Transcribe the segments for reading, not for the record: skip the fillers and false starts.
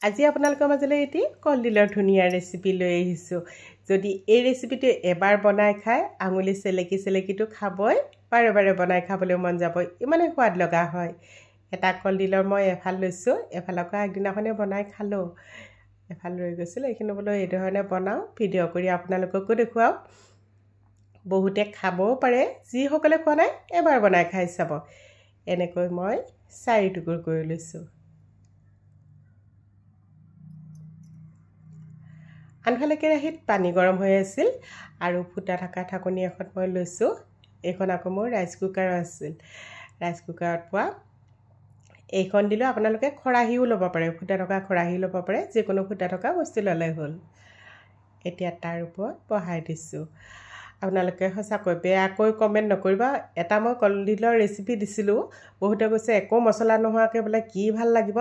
আজি আপোনালোকৰ মাজলৈ এটি কলডিলৰ ধুনীয়া ৰেচিপি লৈ আহিছোঁ। যদি এই ৰেচিপিটো এবাৰ বনাই খায় আঙুলি চেলেকিটো খাবই, বাৰে বাৰে বনাই খাবলৈ মন যাবই, ইমানেই সোৱাদ লগা হয়। এটা কলডিলৰ মই এফাল লৈছোঁ, এফালকৈ আগদিনাখনে বনাই খালোঁ, এফাল ৰৈ গৈছিল। এইখিনি বোলো এই ধৰণে বনাওঁ, ভিডিঅ' কৰি আপোনালোককো দেখুৱাওঁ। বহুতে খাবও পাৰে, যিসকলে খোৱা নাই এবাৰ বনাই খাই চাব। এনেকৈ মই 4 টুকুৰ কৰি লৈছোঁ। আনফালে কেৰাহীত পানী গৰম হৈ আছিল আৰু ফুটা থকা ঢাকনি এখন মই লৈছোঁ। এইখন আকৌ মোৰ ৰাইচ কুকাৰ আছিল, ৰাইচ কুকাৰত পোৱা। এইখন দিলেও আপোনালোকে খৰাহীও ল'ব পাৰে, ফুটা থকা খৰাহী ল'ব পাৰে, যিকোনো ফুটা থকা বস্তু ল'লে হ'ল। এতিয়া তাৰ ওপৰত বহাই দিছোঁ। আপোনালোকে সঁচাকৈ বেয়াকৈ কমেণ্ট নকৰিবা। এটা মই কলডিলৰ ৰেচিপি দিছিলোঁ, বহুতে কৈছে একো মছলা নোহোৱাকৈ বোলে কি ভাল লাগিব।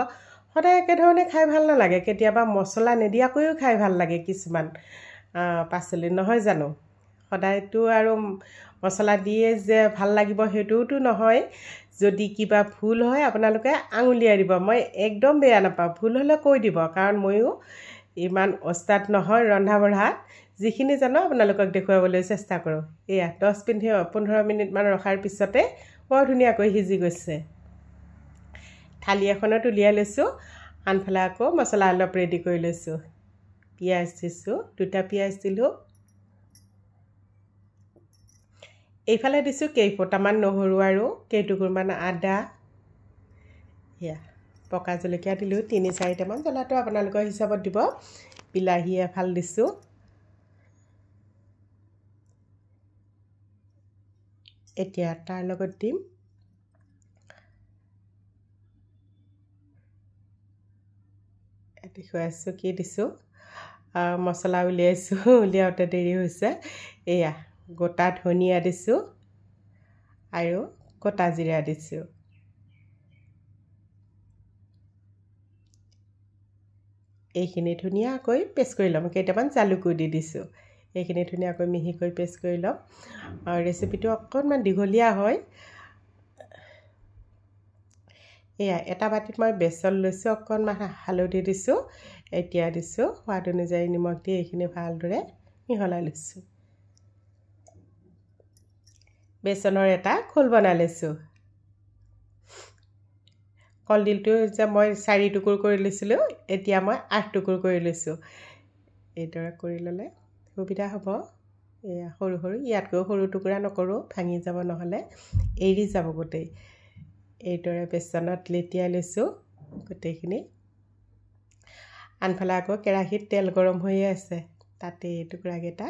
সদায় একেধৰণে খাই ভাল নালাগে, কেতিয়াবা মছলা নিদিয়াকৈও খাই ভাল লাগে কিছুমান পাচলি, নহয় জানো? সদায়তো আৰু মছলা দিয়ে যে ভাল লাগিব সেইটোওতো নহয়। যদি কিবা ভুল হয় আপোনালোকে আঙুলিয়াই দিব, মই একদম বেয়া নাপাওঁ। ভুল হ'লে কৈ দিব, কাৰণ ময়ো ইমান ওস্তাদ নহয় ৰন্ধা বঢ়াত। যিখিনি জানো আপোনালোকক দেখুৱাবলৈ চেষ্টা কৰোঁ। এয়া 10-15 মিনিটমান ৰখাৰ পিছতে বৰ ধুনীয়াকৈ সিজি গৈছে। থালি এখনত উলিয়াই লৈছোঁ। আনফালে আকৌ মছলা অলপ ৰেডি কৰি লৈছোঁ। পিঁয়াজ দিছোঁ, 2টা পিঁয়াজ দিলোঁ। এইফালে দিছোঁ কেইফোটামান নহৰু আৰু কেইটুকুৰমান আদা। এয়া পকা জলকীয়া দিলোঁ 3-4টামান, জ্বলাটো আপোনালোকৰ হিচাপত দিব। বিলাহী এফাল দিছোঁ। এতিয়া তাৰ লগত দিম দেখুৱাইছোঁ কি দিছোঁ। মছলা উলিয়াইছোঁ, উলিয়াওঁতে দেৰি হৈছে। এয়া গোটা ধনিয়া দিছোঁ আৰু গোটা জিৰা দিছোঁ। এইখিনি ধুনীয়াকৈ পেষ্ট কৰি ল'ম। কেইটামান জালুকো দি দিছোঁ। এইখিনি ধুনীয়াকৈ মিহিকৈ পেষ্ট কৰি ল'ম। ৰেচিপিটো অকণমান দীঘলীয়া হয়। এয়া এটা বাটিত মই বেচন লৈছোঁ, অকণমান হালধি দিছোঁ। এতিয়া দিছোঁ সোৱাদ অনুযায়ী নিমখ দি এইখিনি ভালদৰে মিহলাই লৈছোঁ। বেচনৰ এটা ঘোল বনাই লৈছোঁ। কলডিলটো যে মই 4 টুকুৰ কৰি লৈছিলোঁ, এতিয়া মই 8 টুকুৰ কৰি লৈছোঁ। এইদৰে কৰি ল'লে সুবিধা হ'ব। এয়া সৰু সৰু, ইয়াতকৈ সৰু টুকুৰা নকৰোঁ, ভাঙি যাব, নহ'লে এৰি যাব গোটেই। এইদৰে বেচনত লেটিয়াই লৈছোঁ গোটেইখিনি। আনফালে আকৌ কেৰাহীত তেল গৰম হৈয়ে আছে, তাতে এই টুকুৰাকেইটা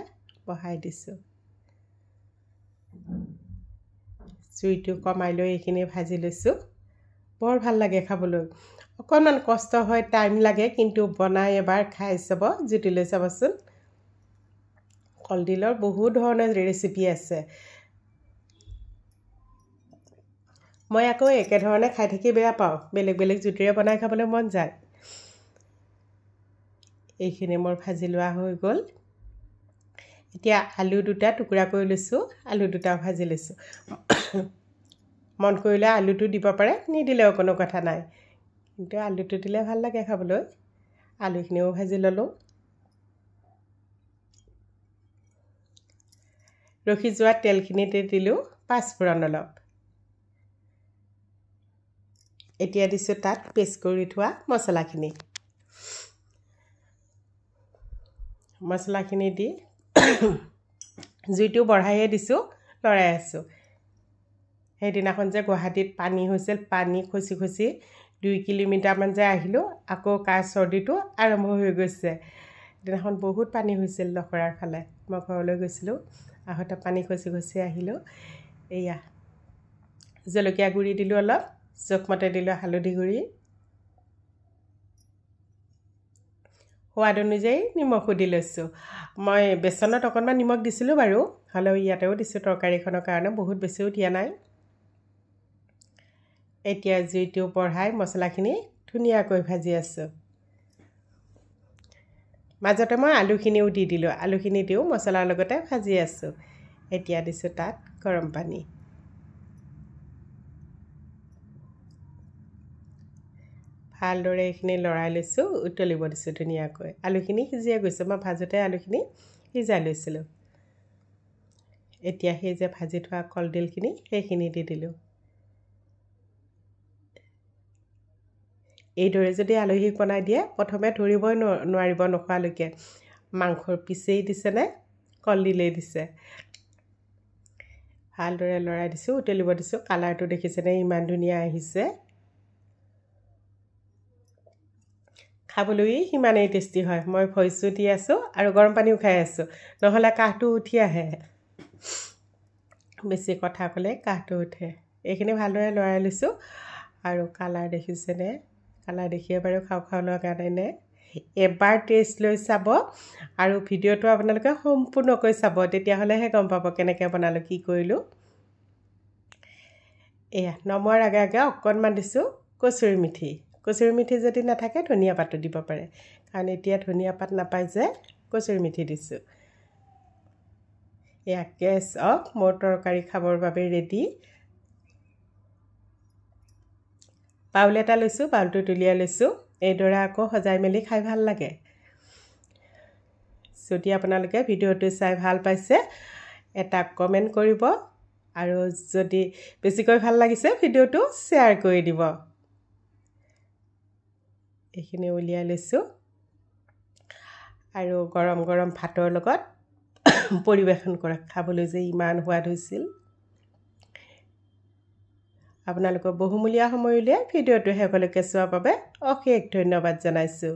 বহাই দিছোঁ। জুইটো কমাই লৈ এইখিনি ভাজি লৈছোঁ। বৰ ভাল লাগে খাবলৈ। অকণমান কষ্ট হয়, টাইম লাগে, কিন্তু বনাই এবাৰ খাই চাব, জুতি লৈ চাবচোন। কলডিলৰ বহুত ধৰণৰ ৰেচিপি আছে। মই আকৌ একেধৰণে খাই থাকি বেয়া পাওঁ, বেলেগ বেলেগ জুতিৰে বনাই খাবলৈ মন যায়। এইখিনি মোৰ ভাজি লোৱা হৈ গ'ল। এতিয়া আলু 2টা টুকুৰা কৰি লৈছোঁ, আলু 2টাও ভাজি লৈছোঁ। মন কৰিলে আলুটো দিব পাৰে, নিদিলেও কোনো কথা নাই, কিন্তু আলুটো দিলে ভাল লাগে খাবলৈ। আলুখিনিও ভাজি ল'লোঁ। ৰখি যোৱা তেলখিনিতে দিলোঁ পাঁচফোৰণ অলপ। এতিয়া দিছোঁ তাত পেষ্ট কৰি থোৱা মছলাখিনি। মছলাখিনি দি জুইটো বঢ়াইয়ে দিছোঁ, লৰাই আছোঁ। সেইদিনাখন যে গুৱাহাটীত পানী হৈছিল, পানী খচি খচি 2 কিলোমিটাৰমান যে আহিলোঁ, আকৌ কাহ চৰ্দিটো আৰম্ভ হৈ গৈছে। সেইদিনাখন বহুত পানী হৈছিল লখৰাৰ ফালে। মই ঘৰলৈ গৈছিলোঁ, আহোঁতে পানী খচি খচি আহিলোঁ। এয়া জলকীয়া গুড়ি দিলোঁ অলপ, জোখমতে দিলোঁ হালধি গুড়ি, সোৱাদ অনুযায়ী নিমখো দি লৈছোঁ। মই বেচনত অকণমান নিমখ দিছিলোঁ বাৰু, হ'লেও ইয়াতেও দিছোঁ তৰকাৰীখনৰ কাৰণে, বহুত বেছিও দিয়া নাই। এতিয়া জুইটো বঢ়াই মছলাখিনি ধুনীয়াকৈ ভাজি আছোঁ। মাজতে মই আলুখিনিও দি দিলোঁ, আলুখিনি দিও মছলাৰ লগতে ভাজি আছোঁ। এতিয়া দিছোঁ তাত গৰম পানী। ভালদৰে এইখিনি লৰাই লৈছোঁ উতলিব দিছোঁ ধুনীয়াকৈ আলুখিনি সিজিয়ে গৈছে মই ভাজোঁতে আলুখিনি সিজাই লৈছিলোঁ এতিয়া সেই যে ভাজি থোৱা কলডিলখিনি সেইখিনি দি দিলোঁ এইদৰে যদি আলহীক বনাই দিয়ে প্ৰথমে ধৰিবই নোৱাৰিব নোখোৱালৈকে মাংসৰ পিছেই দিছেনে কলডিলেই দিছে ভালদৰে লৰাই দিছোঁ উতলিব দিছোঁ কালাৰটো দেখিছেনে ইমান ধুনীয়া আহিছে খাবলৈ সিমানেই টেষ্টি হয় মই ভইচো দি আছোঁ আৰু গৰম পানীও খাই আছোঁ নহ'লে কাহটো উঠি আহে বেছি কথা ক'লে কাহটো উঠে এইখিনি ভালদৰে লৰাই লৈছোঁ আৰু কালাৰ দেখিছেনে কালাৰ দেখিয়ে বাৰু খাওঁ খাওঁ লগা নাইনে এবাৰ টেষ্ট লৈ চাব আৰু ভিডিঅ'টো আপোনালোকে সম্পূৰ্ণকৈ চাব তেতিয়াহ'লেহে গম পাব কেনেকৈ বনালোঁ কি কৰিলোঁ এয়া নমোৱাৰ আগে আগে অকণমান দিছোঁ কচুৰি মেথি যদি নাথাকে ধনিয়া পাতো দিব পাৰে কাৰণ এতিয়া ধনিয়া পাত নাপায় যে কচুৰি মেথি দিছোঁ এয়া গেছ অফ মোৰ তৰকাৰী খাবৰ বাবে ৰেডি বাউল এটা লৈছোঁ বাউলটো তুলিয়াই লৈছোঁ এইদৰে আকৌ সজাই মেলি খাই ভাল লাগে যদি আপোনালোকে ভিডিঅ'টো চাই ভাল পাইছে এটা কমেণ্ট কৰিব আৰু যদি বেছিকৈ ভাল লাগিছে ভিডিঅ'টো শ্বেয়াৰ কৰি দিব এইখিনি উলিয়াই লৈছোঁ আৰু গৰম গৰম ভাতৰ লগত পৰিৱেশন কৰা খাবলৈ যে ইমান সোৱাদ হৈছিল আপোনালোকৰ বহুমূলীয়া সময় উলিয়াই ভিডিঅ'টো শেষলৈকে চোৱাৰ বাবে অশেষ ধন্যবাদ জনাইছোঁ